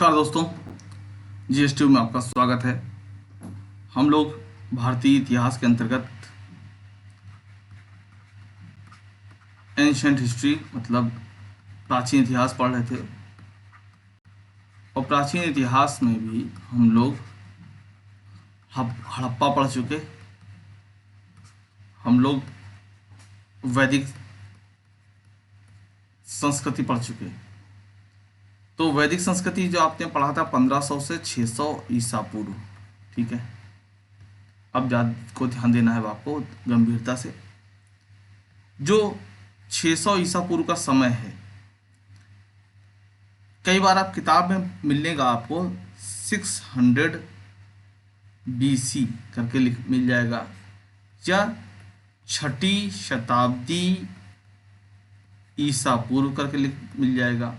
नमस्कार दोस्तों, जीएसटी में आपका स्वागत है। हम लोग भारतीय इतिहास के अंतर्गत एंशिएंट हिस्ट्री मतलब प्राचीन इतिहास पढ़ रहे थे और प्राचीन इतिहास में भी हम लोग हड़प्पा पढ़ चुके, हम लोग वैदिक संस्कृति पढ़ चुके। तो वैदिक संस्कृति जो आपने पढ़ा था 1500 से 600 ईसा पूर्व, ठीक है। अब को ध्यान देना है आपको गंभीरता से। जो 600 ईसा पूर्व का समय है, कई बार आप किताब में मिलेगा आपको 600 BC करके मिल जाएगा या 6ठी शताब्दी ईसा पूर्व करके मिल जाएगा।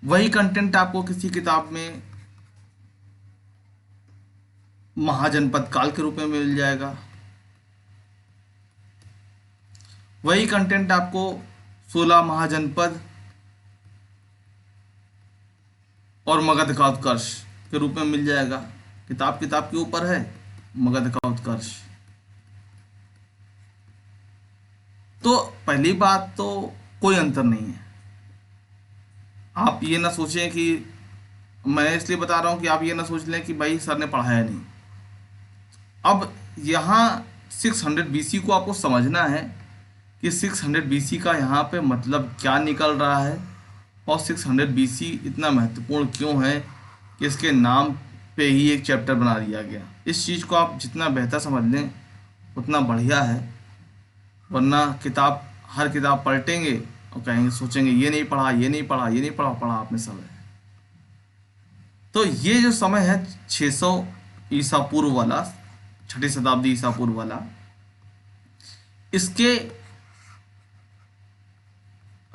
वही कंटेंट आपको किसी किताब में महाजनपद काल के रूप में मिल जाएगा। वही कंटेंट आपको 16 महाजनपद और मगध का उत्कर्ष के रूप में मिल जाएगा। किताब के ऊपर है मगध का उत्कर्ष। तो पहली बात तो कोई अंतर नहीं है। आप ये ना सोचें कि मैं इसलिए बता रहा हूं कि आप ये ना सोच लें कि भाई सर ने पढ़ाया नहीं। अब यहाँ 600 BC को आपको समझना है कि 600 BC का यहाँ पे मतलब क्या निकल रहा है और 600 BC इतना महत्वपूर्ण क्यों है कि इसके नाम पे ही एक चैप्टर बना दिया गया। इस चीज़ को आप जितना बेहतर समझ लें उतना बढ़िया है, वरना हर किताब पलटेंगे और कहेंगे, सोचेंगे ये नहीं पढ़ा, पढ़ा आपने सब है। तो ये जो समय है 600 ईसा पूर्व वाला, 6ठी शताब्दी ईसा पूर्व वाला, इसके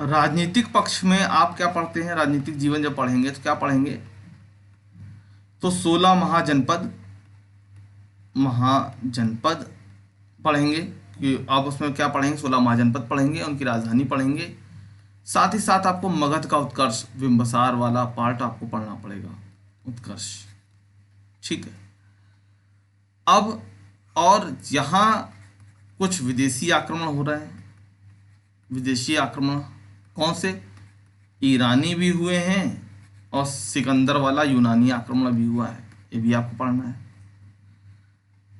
राजनीतिक पक्ष में आप क्या पढ़ते हैं? राजनीतिक जीवन जब पढ़ेंगे तो क्या पढ़ेंगे? तो 16 महाजनपद पढ़ेंगे कि आप उसमें क्या पढ़ेंगे? 16 महाजनपद पढ़ेंगे, उनकी राजधानी पढ़ेंगे। साथ ही साथ आपको मगध का उत्कर्ष, बिंबसार वाला पार्ट आपको पढ़ना पड़ेगा, उत्कर्ष, ठीक है। अब और यहाँ कुछ विदेशी आक्रमण हो रहे हैं। विदेशी आक्रमण कौन से? ईरानी भी हुए हैं और सिकंदर वाला यूनानी आक्रमण भी हुआ है। ये भी आपको पढ़ना है।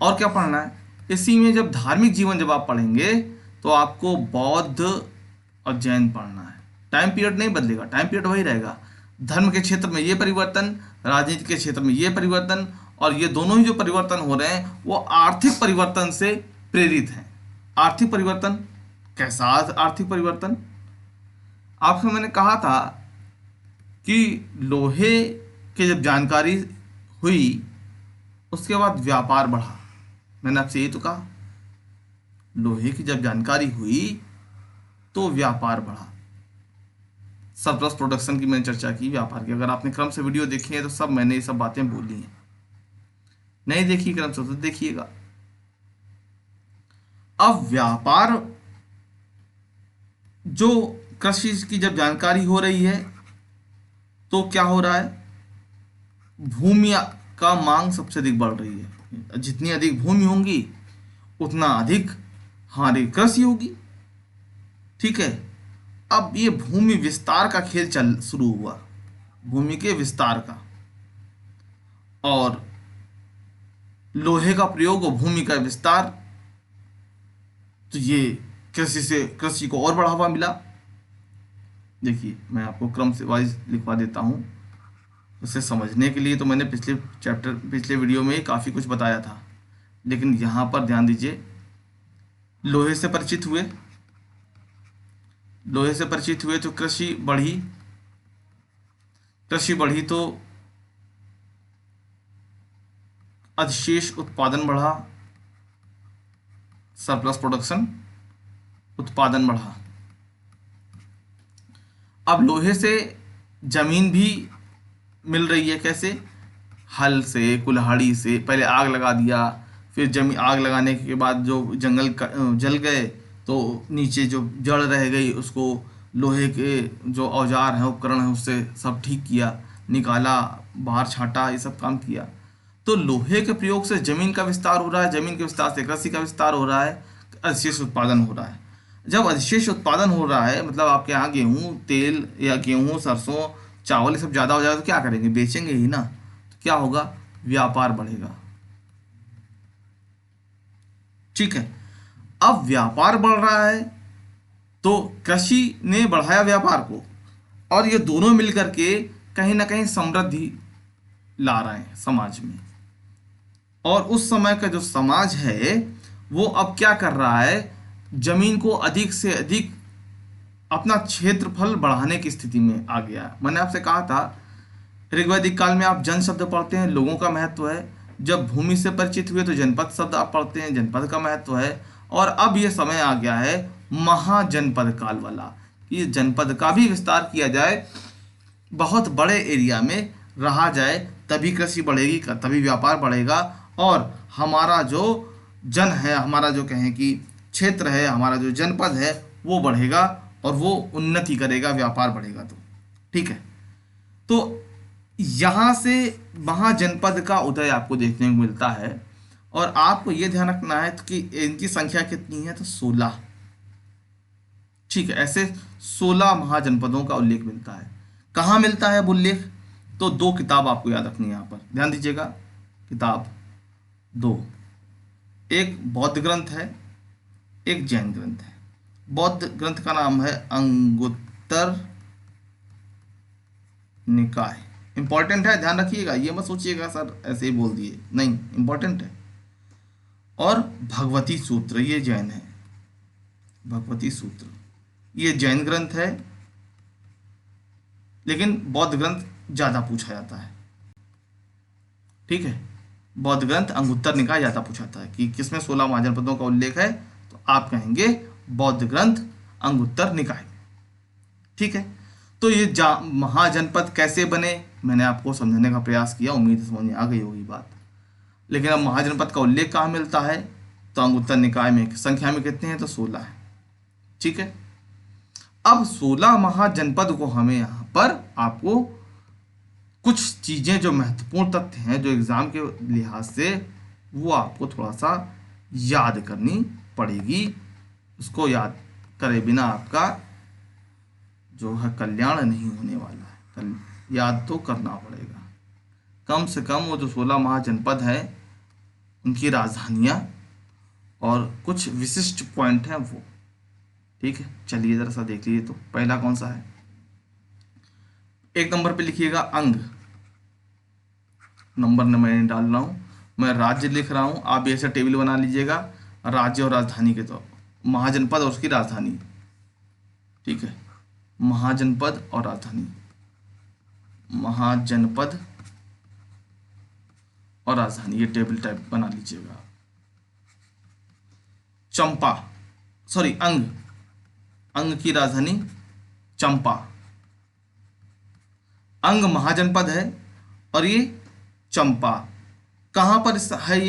और क्या पढ़ना है? इसी में जब धार्मिक जीवन जब आप पढ़ेंगे तो आपको बौद्ध और जैन पढ़ना है। टाइम पीरियड नहीं बदलेगा, टाइम पीरियड वही रहेगा। धर्म के क्षेत्र में ये परिवर्तन, राजनीति के क्षेत्र में ये परिवर्तन, और ये दोनों ही जो परिवर्तन हो रहे हैं वो आर्थिक परिवर्तन से प्रेरित हैं। आर्थिक परिवर्तन कैसा? आर्थिक परिवर्तन आपसे मैंने कहा था कि लोहे की जब जानकारी हुई उसके बाद व्यापार बढ़ा। मैंने आपसे यही तो कहा, लोहे की जब जानकारी हुई तो व्यापार बढ़ा। सरप्लस प्रोडक्शन की मैंने चर्चा की, व्यापार की। अगर आपने क्रम से वीडियो देखी है तो सब मैंने ये सब बातें बोली हैं। नहीं देखी क्रम से तो देखिएगा। अब व्यापार, जो कृषि की जब जानकारी हो रही है तो क्या हो रहा है? भूमि का मांग सबसे अधिक बढ़ रही है। जितनी अधिक भूमि होंगी उतना अधिक हमारी कृषि होगी, ठीक है। अब ये भूमि विस्तार का खेल शुरू हुआ, भूमि के विस्तार का, और लोहे का प्रयोग और भूमि का विस्तार। तो ये कृषि को और बढ़ावा मिला। देखिए मैं आपको क्रम से वाइज लिखवा देता हूँ उसे समझने के लिए। तो मैंने पिछले वीडियो में काफ़ी कुछ बताया था, लेकिन यहाँ पर ध्यान दीजिए। लोहे से परिचित हुए तो कृषि बढ़ी तो अधिशेष उत्पादन बढ़ा, सरप्लस प्रोडक्शन, उत्पादन बढ़ा। अब लोहे से जमीन भी मिल रही है। कैसे? हल से, कुल्हाड़ी से। पहले आग लगा दिया, फिर आग लगाने के बाद जो जंगल जल गए तो नीचे जो जड़ रह गई उसको लोहे के जो औजार हैं, उपकरण हैं, उससे सब ठीक किया। निकाला, बाहर छांटा, ये सब काम किया। तो लोहे के प्रयोग से जमीन का विस्तार हो रहा है, जमीन के विस्तार से कृषि का विस्तार हो रहा है, अधिशेष उत्पादन हो रहा है। जब अधिशेष उत्पादन हो रहा है मतलब आपके यहाँ गेहूँ, तेल या गेहूँ, सरसों, चावल ये सब ज़्यादा हो जाएगा तो क्या करेंगे, बेचेंगे ही ना। तो क्या होगा, व्यापार बढ़ेगा। ठीक है, अब व्यापार बढ़ रहा है तो कृषि ने बढ़ाया व्यापार को, और ये दोनों मिलकर के कहीं ना कहीं समृद्धि ला रहे हैं समाज में। और उस समय का जो समाज है वो अब क्या कर रहा है, जमीन को अधिक से अधिक अपना क्षेत्रफल बढ़ाने की स्थिति में आ गया है। मैंने आपसे कहा था ऋग्वैदिक काल में आप जन शब्द पढ़ते हैं, लोगों का महत्व है। जब भूमि से परिचित हुए तो जनपद शब्द आप पढ़ते हैं, जनपद का महत्व है। और अब ये समय आ गया है महाजनपद काल वाला, कि जनपद का भी विस्तार किया जाए, बहुत बड़े एरिया में रहा जाए, तभी कृषि बढ़ेगी, तभी व्यापार बढ़ेगा, और हमारा जो जन है, हमारा जो कहें कि क्षेत्र है, हमारा जो जनपद है वो बढ़ेगा और वो उन्नति करेगा, व्यापार बढ़ेगा। तो ठीक है, तो यहाँ से महाजनपद का उदय आपको देखने को मिलता है। और आपको ये ध्यान रखना है कि इनकी संख्या कितनी है, तो 16। ठीक है, ऐसे 16 महाजनपदों का उल्लेख मिलता है। कहाँ मिलता है उल्लेख, तो 2 किताब आपको याद रखनी है, यहाँ पर ध्यान दीजिएगा। किताब 2, एक बौद्ध ग्रंथ है, एक जैन ग्रंथ है। बौद्ध ग्रंथ का नाम है अंगुत्तर निकाय। इंपॉर्टेंट है, ध्यान रखिएगा, ये मत सोचिएगा सर ऐसे ही बोल दिए, नहीं, इंपॉर्टेंट है। और भगवती सूत्र, ये जैन है, भगवती सूत्र ये जैन ग्रंथ है, लेकिन बौद्ध ग्रंथ ज़्यादा पूछा जाता है। ठीक है, बौद्ध ग्रंथ अंगुत्तर निकाय ज़्यादा पूछा जाता है कि किसमें 16 महाजनपदों का उल्लेख है, तो आप कहेंगे बौद्ध ग्रंथ अंगुत्तर निकाय। ठीक है, तो ये महाजनपद कैसे बने मैंने आपको समझाने का प्रयास किया, उम्मीद समझ में आ गई होगी बात। लेकिन अब महाजनपद का उल्लेख कहाँ मिलता है, तो अंगुत्तर निकाय में संख्या में कितने हैं, तो 16 है। ठीक है, अब 16 महाजनपद को हमें यहाँ पर आपको कुछ चीज़ें जो महत्वपूर्ण तथ्य हैं जो एग्जाम के लिहाज से, वो आपको थोड़ा सा याद करनी पड़ेगी। उसको याद करे बिना आपका जो है कल्याण नहीं होने वाला है, याद तो करना पड़ेगा। कम से कम वो जो 16 महाजनपद है उनकी राजधानियाँ और कुछ विशिष्ट पॉइंट हैं वो। ठीक है, चलिए ज़रा सा देख लीजिए। तो पहला कौन सा है, 1 नंबर पे लिखिएगा अंग। नंबर मैं डाल रहा हूँ, मैं राज्य लिख रहा हूँ, आप भी ऐसा टेबल बना लीजिएगा, राज्य और राजधानी के, तो महाजनपद और उसकी राजधानी। ठीक है, महाजनपद और राजधानी, महाजनपद और राजधानी, ये टेबल टाइप बना लीजिएगा। चंपा, सॉरी अंग, अंग की राजधानी चंपा। अंग महाजनपद है और ये चंपा कहाँ पर है,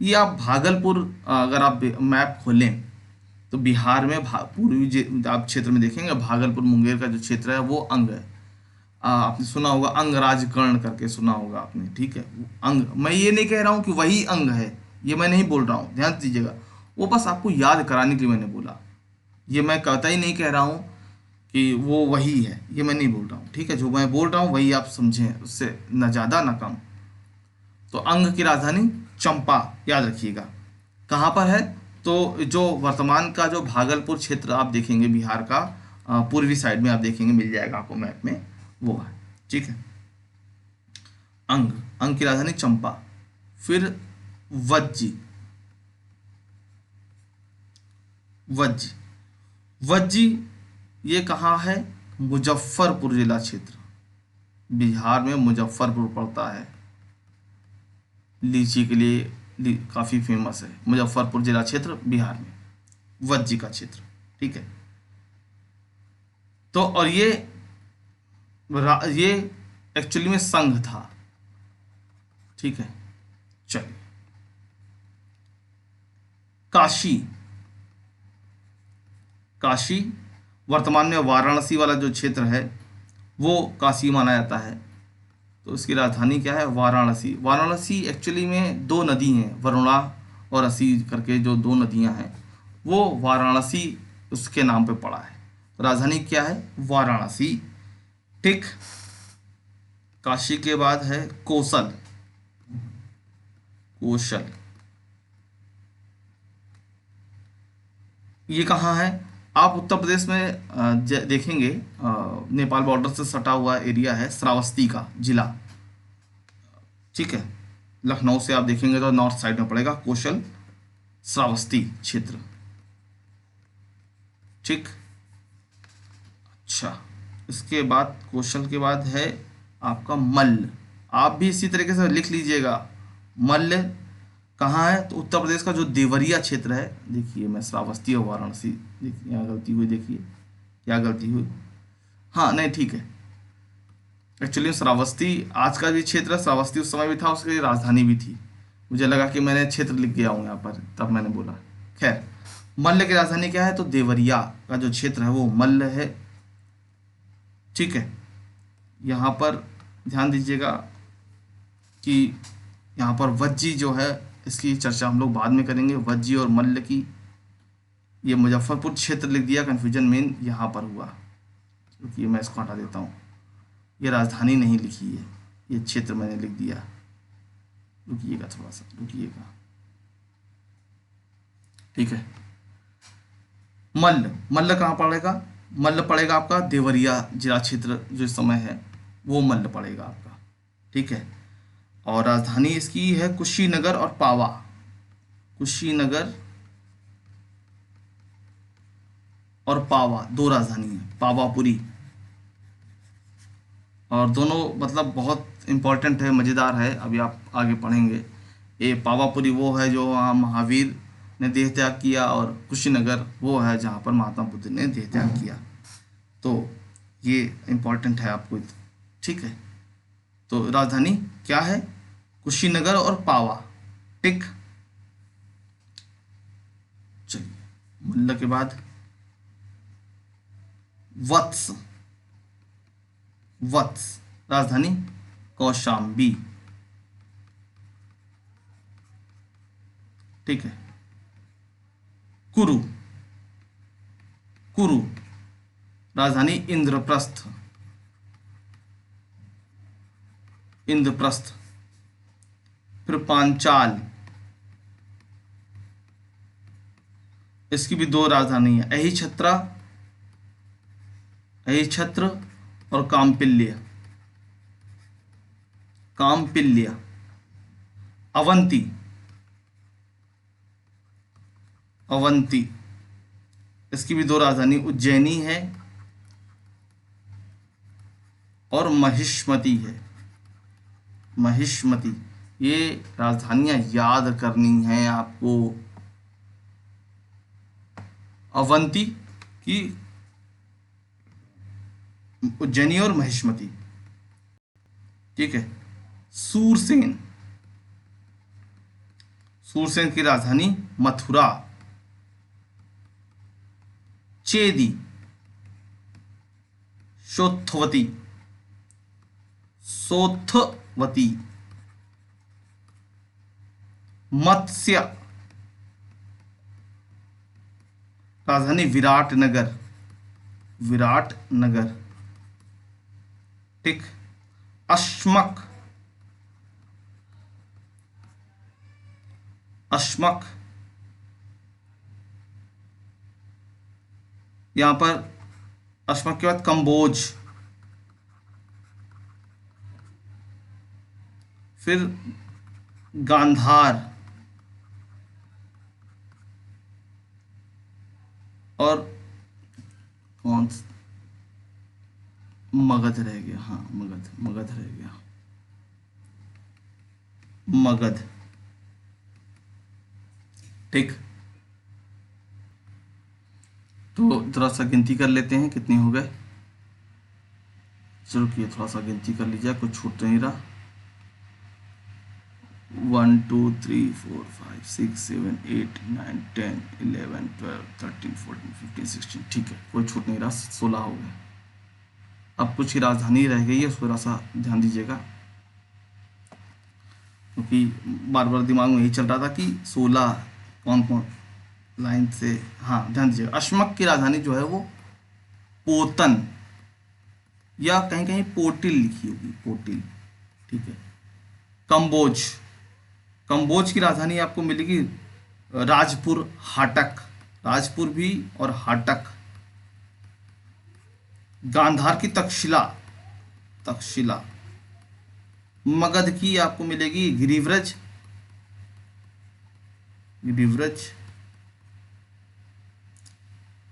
ये आप भागलपुर, अगर आप मैप खोलें तो बिहार में पूर्वी आप क्षेत्र में देखेंगे, भागलपुर मुंगेर का जो क्षेत्र है वो अंग है। आपने सुना होगा अंगराज कर्ण करके, सुना होगा आपने। ठीक है, अंग, मैं ये नहीं कह रहा हूँ कि वही अंग है, ये मैं नहीं बोल रहा हूँ, ध्यान दीजिएगा, वो बस आपको याद कराने के लिए मैंने बोला। ये मैं कहता ही नहीं कह रहा हूँ कि वो वही है, ये मैं नहीं बोल रहा हूँ। ठीक है, जो मैं बोल रहा हूँ वही आप समझें, उससे न ज़्यादा न कम। तो अंग की राजधानी चंपा, याद रखिएगा। कहाँ पर है, तो जो वर्तमान का जो भागलपुर क्षेत्र आप देखेंगे बिहार का, पूर्वी साइड में आप देखेंगे, मिल जाएगा आपको मैप में, वो है। ठीक है, अंग, अंग की राजधानी चंपा। फिर वज्जी, वज्जी, वज्जी ये कहाँ है, मुजफ्फरपुर जिला क्षेत्र, बिहार में मुजफ्फरपुर पड़ता है, लीची के लिए काफ़ी फेमस है, मुजफ्फरपुर जिला क्षेत्र बिहार में, वज्जी का क्षेत्र। ठीक है, तो और ये एक्चुअली में संघ था। ठीक है, चलिए। काशी, काशी वर्तमान में वाराणसी वाला जो क्षेत्र है वो काशी माना जाता है। तो इसकी राजधानी क्या है? वाराणसी। वाराणसी एक्चुअली में दो नदी हैं, वरुणा और असी करके जो दो नदियां हैं, वो वाराणसी उसके नाम पे पड़ा है। तो राजधानी क्या है? वाराणसी। ठीक। काशी के बाद है कोसल। कोशल ये कहाँ है? आप उत्तर प्रदेश में देखेंगे, नेपाल बॉर्डर से सटा हुआ एरिया है, श्रावस्ती का जिला। ठीक है। लखनऊ से आप देखेंगे तो नॉर्थ साइड में पड़ेगा कौशल श्रावस्ती क्षेत्र। ठीक। अच्छा, इसके बाद कौशल के बाद है आपका मल्ल। आप भी इसी तरीके से लिख लीजिएगा। मल्ल कहाँ है? तो उत्तर प्रदेश का जो देवरिया क्षेत्र है, देखिए मैं श्रावस्ती और वाराणसी, देखिए यहाँ गलती हुई, देखिए क्या गलती हुई। हाँ नहीं ठीक है, एक्चुअली श्रावस्ती आज का भी क्षेत्र है, श्रावस्ती उस समय भी था, उसकी राजधानी भी थी। मुझे लगा कि मैंने क्षेत्र लिख गया हूँ यहाँ पर, तब मैंने बोला। खैर, मल्ल की राजधानी क्या है? तो देवरिया का जो क्षेत्र है वो मल्ल है। ठीक है। यहाँ पर ध्यान दीजिएगा कि यहाँ पर वज्जी जो है, इसकी चर्चा हम लोग बाद में करेंगे, वज्जी और मल्ल की। ये मुजफ्फरपुर क्षेत्र लिख दिया, कन्फ्यूजन मेन यहाँ पर हुआ, क्योंकि मैं इसको हटा देता हूँ। ये राजधानी नहीं लिखी है, ये क्षेत्र मैंने लिख दिया। रुकिएगा थोड़ा सा, रुकिएगा। ठीक है। मल्ल, मल्ल कहाँ पड़ेगा? मल्ल पड़ेगा आपका देवरिया जिला क्षेत्र जो इस समय है, वो मल्ल पड़ेगा आपका। ठीक है। और राजधानी इसकी है कुशीनगर और पावा। कुशीनगर और पावा दो राजधानी है, पावापुरी। और दोनों मतलब बहुत इम्पोर्टेंट है, मज़ेदार है, अभी आप आगे पढ़ेंगे। ये पावापुरी वो है जो वहाँ महावीर ने देह त्याग किया, और कुशीनगर वो है जहाँ पर महात्मा बुद्ध ने देह त्याग किया। तो ये इम्पोर्टेंट है आपको। ठीक है। तो राजधानी क्या है? कुशीनगर और पावा। ठीक। चलिए, मल्ल के बाद वत्स। वत्स राजधानी कौशाम्बी। ठीक है। कुरु। कुरु राजधानी इंद्रप्रस्थ। इंद्रप्रस्थ। फिर पांचाल, इसकी भी दो राजधानी है, अहिछत्रा, अहिछत्र और काम्पिल्य। काम्पिल्य। अवंती। अवंती, इसकी भी दो राजधानी, उज्जैनी है और महिष्मती है। महिष्मती। ये राजधानियां याद करनी हैं आपको। अवंती की, उज्जैनी और महिष्मती। ठीक है। सूरसेन। सूरसेन की राजधानी मथुरा। चेदी। शोथवती। सोथवती। मत्स्य, राजधानी विराटनगर। विराटनगर। ठीक। अश्मक। अश्मक, यहां पर अश्मक के बाद कंबोज। फिर गांधार और कौन, मगध रह गया। हाँ मगध, मगध रह गया, मगध। ठीक। तो थोड़ा सा गिनती कर लेते हैं कितने हो गए। चलो कि थोड़ा सा गिनती कर लीजिए, कुछ छूट नहीं रहा। 1 2 3 4 5 6 7 8 9 10 11 12 13 14 15 16। ठीक है, कोई छूट नहीं रहा, 16 हो गए। अब कुछ ही राजधानी रह गई है, थोड़ा सा ध्यान दीजिएगा। क्योंकि बार बार दिमाग में यही चल रहा था कि 16 कौन कौन लाइन से। हाँ ध्यान दीजिए, अश्मक की राजधानी जो है वो पोतन या कहीं कहीं पोटिल लिखी होगी, पोटिल। ठीक है। कंबोज, कंबोज की राजधानी आपको मिलेगी राजपुर हाटक, राजपुर भी और हाटक। गांधार की तक्षशिला, तक्षशिला। मगध की आपको मिलेगी गिरिव्रज, गिरिव्रज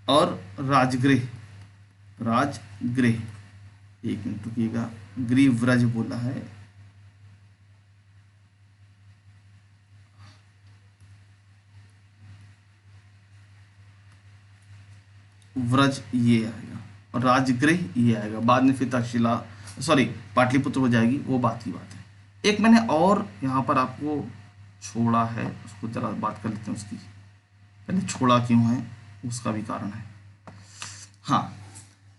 और राजगृह, राजगृह। एक मिनट रुकिएगा, गिरिव्रज बोला है, व्रज ये आएगा और राजगृह ये आएगा, बाद में फिर तक्षशिला सॉरी पाटलिपुत्र हो जाएगी, वो बात की बात है। एक मैंने और यहाँ पर आपको छोड़ा है, उसको जरा बात कर लेते हैं उसकी, पहले छोड़ा क्यों है उसका भी कारण है। हाँ,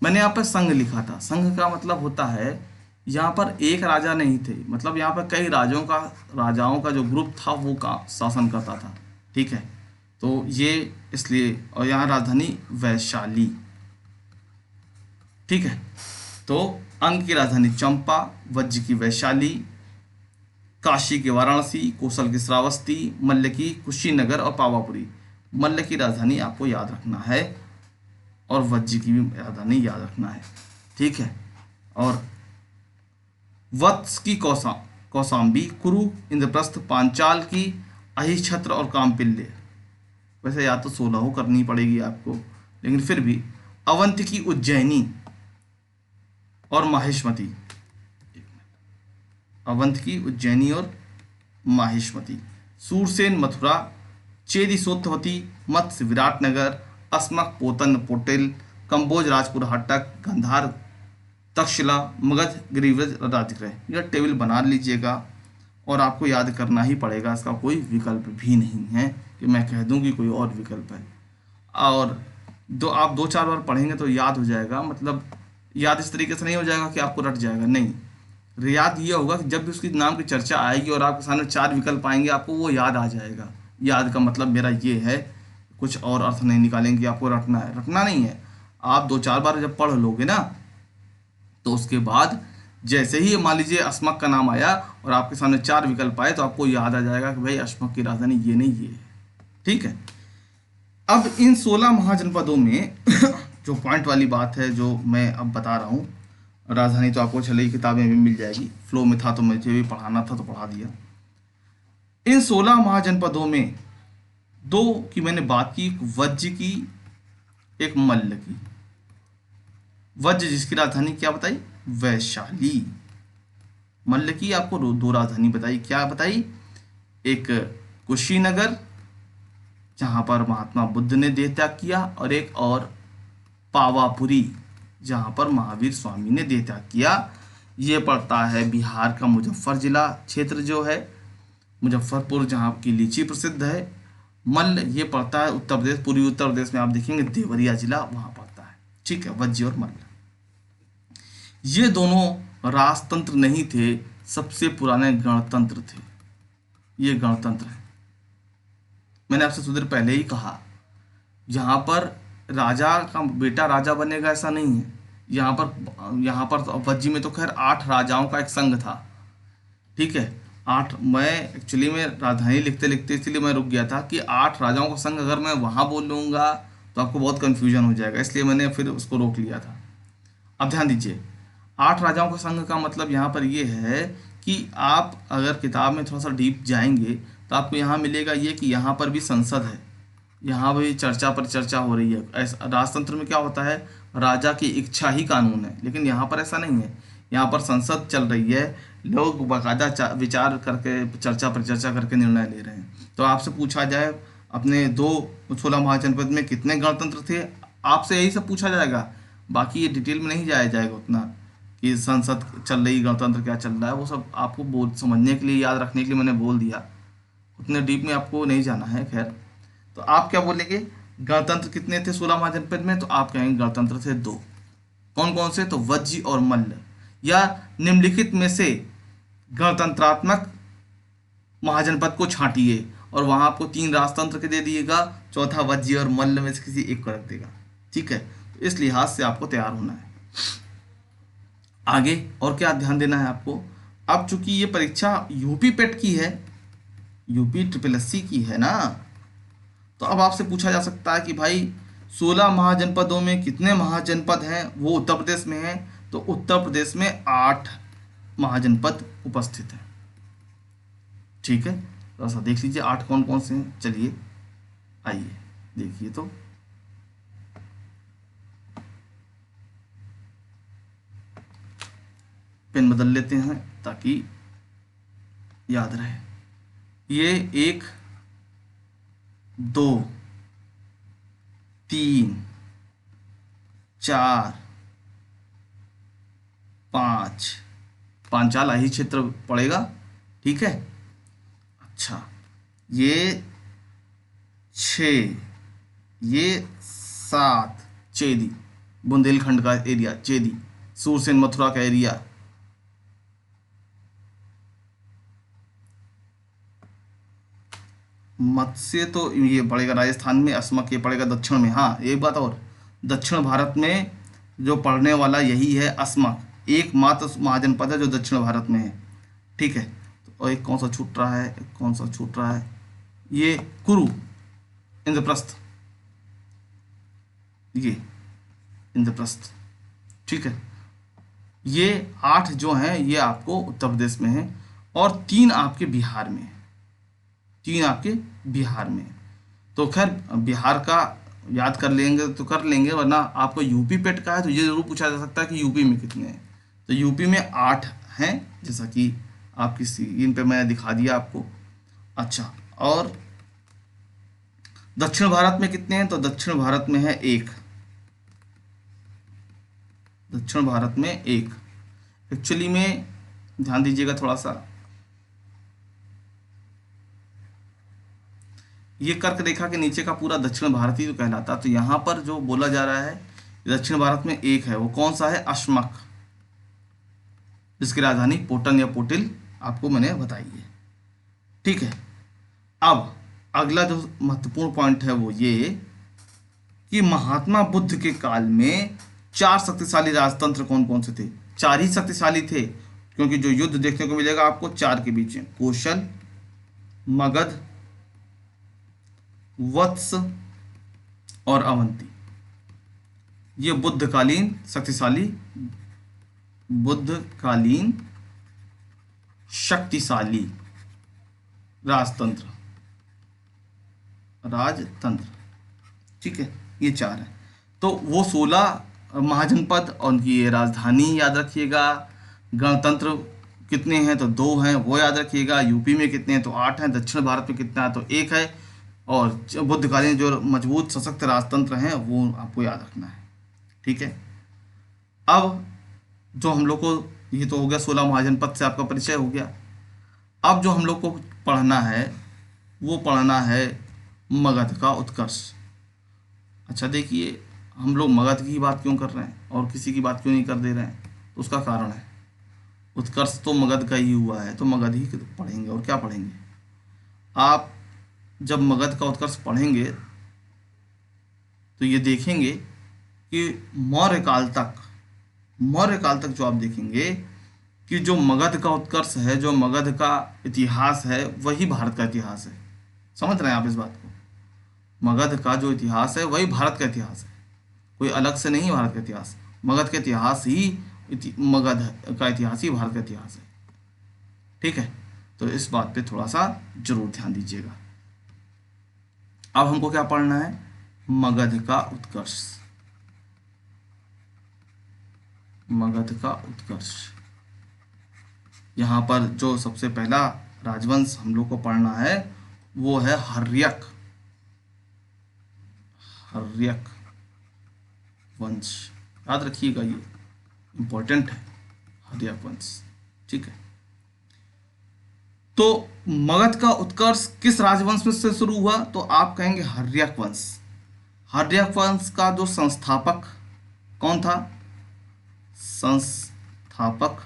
मैंने यहाँ पर संघ लिखा था, संघ का मतलब होता है यहाँ पर एक राजा नहीं थे, मतलब यहाँ पर कई राजाओं का जो ग्रुप था वो का शासन करता था। ठीक है, तो ये इसलिए, और यहाँ राजधानी वैशाली। ठीक है, तो अंग की राजधानी चंपा, वज्र की वैशाली, काशी की वाराणसी, कौशल की श्रावस्ती, मल्ल की कुशीनगर और पावापुरी। मल्ल की राजधानी आपको याद रखना है और वज्र की भी राजधानी याद रखना है। ठीक है, और वत्स की कौशाम्बी, कुरु, इंद्रप्रस्थ, पांचाल की अहिछत्र और कामपिल्य। वैसे या तो 16 करनी पड़ेगी आपको, लेकिन फिर भी अवंत की उज्जैनी और माहिष्मती, अवंत की उज्जैनी और माहिष्मती। सूरसेन मथुरा, चेदी सोत्थवती, मत्स्य विराटनगर, अस्मक पोतन पोटिल, कंबोज राजपुर हाटक, गंधार तक्षशिला, मगध गिरिव्रज राजगृह। यह टेबल बना लीजिएगा और आपको याद करना ही पड़ेगा, इसका कोई विकल्प भी नहीं है कि मैं कह दूं कि कोई और विकल्प है। और आप 2-4 बार पढ़ेंगे तो याद हो जाएगा, मतलब याद इस तरीके से नहीं हो जाएगा कि आपको रट जाएगा, नहीं, याद ये होगा कि जब भी उसकी नाम की चर्चा आएगी और आपके सामने 4 विकल्प आएंगे आपको वो याद आ जाएगा। याद का मतलब मेरा ये है, कुछ और अर्थ नहीं निकालेंगे, आपको रटना है, रटना नहीं है। आप 2-4 बार जब पढ़ लोगे ना तो उसके बाद जैसे ही मान लीजिए अस्मक का नाम आया और आपके सामने 4 विकल्प आए तो आपको याद आ जाएगा कि भाई अस्मक की राजधानी ये नहीं ये है। ठीक है, अब इन 16 महाजनपदों में जो पॉइंट वाली बात है जो मैं अब बता रहा हूँ, राजधानी तो आपको चले किताबें भी मिल जाएगी, फ्लो में था तो मुझे भी पढ़ाना था तो पढ़ा दिया। इन 16 महाजनपदों में 2 की मैंने बात की, एक वज्र की एक मल्ल की। वज्र जिसकी राजधानी क्या बताई, वैशाली। मल्ल की आपको 2 राजधानी बताई, क्या बताई, एक कुशीनगर जहां पर महात्मा बुद्ध ने देह त्याग किया, और एक और पावापुरी जहां पर महावीर स्वामी ने देह त्याग किया। ये पड़ता है बिहार का मुजफ्फर जिला क्षेत्र जो है, मुजफ्फरपुर जहाँ की लीची प्रसिद्ध है। मल्ल ये पड़ता है उत्तर प्रदेश, पूर्वी उत्तर प्रदेश में आप देखेंगे देवरिया जिला वहाँ पड़ता है। ठीक है, वज्र और मल्ल ये दोनों राजतंत्र नहीं थे, सबसे पुराने गणतंत्र थे। ये गणतंत्र है, मैंने आपसे थोड़ी देर पहले ही कहा, यहाँ पर राजा का बेटा राजा बनेगा ऐसा नहीं है। यहाँ पर वज्र में तो खैर 8 राजाओं का एक संघ था। ठीक है, 8, मैं एक्चुअली में राजधानी लिखते लिखते इसलिए मैं रुक गया था कि 8 राजाओं का संघ अगर मैं वहाँ बोल लूँगा तो आपको बहुत कन्फ्यूजन हो जाएगा, इसलिए मैंने फिर उसको रोक लिया था। अब ध्यान दीजिए, 8 राजाओं का संघ का मतलब यहाँ पर ये है कि आप अगर किताब में थोड़ा सा डीप जाएंगे तो आपको यहाँ मिलेगा ये कि यहाँ पर भी संसद है, यहाँ भी चर्चा पर चर्चा हो रही है। ऐसा राजतंत्र में क्या होता है, राजा की इच्छा ही कानून है, लेकिन यहाँ पर ऐसा नहीं है। यहाँ पर संसद चल रही है, लोग बाकायदा विचार करके चर्चा पर चर्चा करके निर्णय ले रहे हैं। तो आपसे पूछा जाए अपने 16 महाजनपद में कितने गणतंत्र थे, आपसे यही सब पूछा जाएगा, बाकी ये डिटेल में नहीं जाया जाएगा उतना कि संसद चल रही, गणतंत्र क्या चल रहा है, वो सब आपको बोल समझने के लिए, याद रखने के लिए मैंने बोल दिया, उतने डीप में आपको नहीं जाना है। खैर, तो आप क्या बोलेंगे, गणतंत्र कितने थे 16 महाजनपद में, तो आप कहेंगे गणतंत्र थे 2। कौन कौन से, तो वज्र और मल्ल। या निम्नलिखित में से गणतंत्रात्मक महाजनपद को छांटिए और वहां आपको 3 राजतंत्र के दे दिएगा, चौथा वज्जी और मल्ल में से किसी एक को रख देगा। ठीक है, तो इस लिहाज से आपको तैयार होना है। आगे और क्या ध्यान देना है आपको, अब चूंकि ये परीक्षा यूपी पेट की है, यूपी ट्रिपल एससी की है ना, तो अब आपसे पूछा जा सकता है कि भाई 16 महाजनपदों में कितने महाजनपद हैं, वो उत्तर प्रदेश में है, तो उत्तर प्रदेश में 8 महाजनपद उपस्थित हैं। ठीक है, तो ऐसा देख लीजिए 8 कौन कौन से हैं। चलिए आइए देखिए, तो पेन बदल लेते हैं ताकि याद रहे। ये 1 2 3 4 5 पांचाला ही क्षेत्र पड़ेगा। ठीक है, अच्छा ये 6, ये 7 चेदी, बुंदेलखंड का एरिया चेदी, सूरसेन मथुरा का एरिया, मत्स्य तो ये पड़ेगा राजस्थान में, असमक ये पड़ेगा दक्षिण में। हाँ एक बात और, दक्षिण भारत में जो पड़ने वाला यही है असमक, एकमात्र महाजनपद है जो दक्षिण भारत में है। ठीक है, तो एक कौन सा छूट रहा है, एक कौन सा छूट रहा है, ये कुरु, इंद्रप्रस्थ, ये इंद्रप्रस्थ। ठीक है, ये 8 जो हैं ये आपको उत्तर प्रदेश में है और 3 आपके बिहार में है, 3 आपके बिहार में। तो खैर बिहार का याद कर लेंगे तो कर लेंगे, वरना आपको यूपी पेट का है तो ये जरूर पूछा जा सकता है कि यूपी में कितने हैं। तो यूपी में 8 हैं, जैसा कि आपकी स्क्रीन पे मैंने दिखा दिया आपको। अच्छा, और दक्षिण भारत में कितने हैं, तो दक्षिण भारत में है 1, दक्षिण भारत में 1। एक्चुअली में ध्यान दीजिएगा थोड़ा सा, ये कर्क रेखा के नीचे का पूरा दक्षिण भारत ही तो कहलाता है। तो यहाँ पर जो बोला जा रहा है दक्षिण भारत में 1 है, वो कौन सा है, अश्मक, जिसकी राजधानी पोटन या पोटिल आपको मैंने बताई है। ठीक है, अब अगला जो महत्वपूर्ण पॉइंट है वो ये कि महात्मा बुद्ध के काल में 4 शक्तिशाली राजतंत्र कौन कौन से थे। 4 ही शक्तिशाली थे, क्योंकि जो युद्ध देखने को मिलेगा आपको 4 के बीच में, कौशल, मगध, वत्स और अवंती। ये बुद्धकालीन शक्तिशाली, बुद्धकालीन शक्तिशाली राजतंत्र, राजतंत्र। ठीक है, ये 4 है। तो वो 16 महाजनपद और उनकी ये राजधानी याद रखिएगा। गणतंत्र कितने हैं, तो 2 हैं, वो याद रखिएगा। यूपी में कितने हैं, तो 8 हैं। दक्षिण भारत में कितना है, तो 1 है। और बुद्धकालीन जो मजबूत सशक्त राजतंत्र हैं वो आपको याद रखना है। ठीक है, अब जो हम लोग को, ये तो हो गया 16 महाजनपद से आपका परिचय हो गया। अब जो हम लोग को पढ़ना है वो पढ़ना है मगध का उत्कर्ष। अच्छा देखिए, हम लोग मगध की बात क्यों कर रहे हैं और किसी की बात क्यों नहीं कर दे रहे हैं, तो उसका कारण है, उत्कर्ष तो मगध का ही हुआ है, तो मगध ही पढ़ेंगे। और क्या पढ़ेंगे आप, जब मगध का उत्कर्ष पढ़ेंगे तो ये देखेंगे कि मौर्य काल तक जो आप देखेंगे कि जो मगध का उत्कर्ष है, जो मगध का इतिहास है, वही भारत का इतिहास है। समझ रहे हैं आप इस बात को, मगध का जो इतिहास है वही भारत का इतिहास है, कोई अलग से नहीं भारत का इतिहास। मगध का इतिहास ही मगध का इतिहास ही भारत का इतिहास है। ठीक है, तो इस बात पे थोड़ा सा जरूर ध्यान दीजिएगा। अब हमको क्या पढ़ना है, मगध का उत्कर्ष, मगध का उत्कर्ष। यहाँ पर जो सबसे पहला राजवंश हम लोग को पढ़ना है वो है हर्यक, हर्यक वंश। याद रखिएगा, ये इंपॉर्टेंट है, हर्यक वंश। ठीक है, तो मगध का उत्कर्ष किस राजवंश में से शुरू हुआ, तो आप कहेंगे हर्यक वंश। हर्यक वंश का जो संस्थापक कौन था, संस्थापक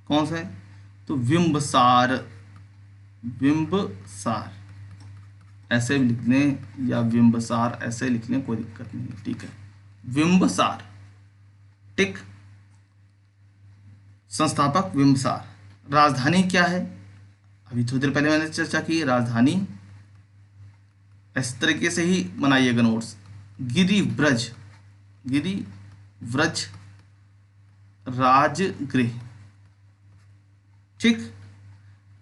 कौन से, तो बिंबसार बिंबसार ऐसे भी लिख लें या बिंबसार ऐसे लिख लें, कोई दिक्कत नहीं है, ठीक है। बिंबसार, टिक। संस्थापक बिंबसार। राजधानी क्या है, अभी थोड़ी देर पहले मैंने चर्चा की, राजधानी इस तरीके से ही बनाइएगा नोट्स। गिरिव्रज, गिरिव्रज राजगृह, ठीक।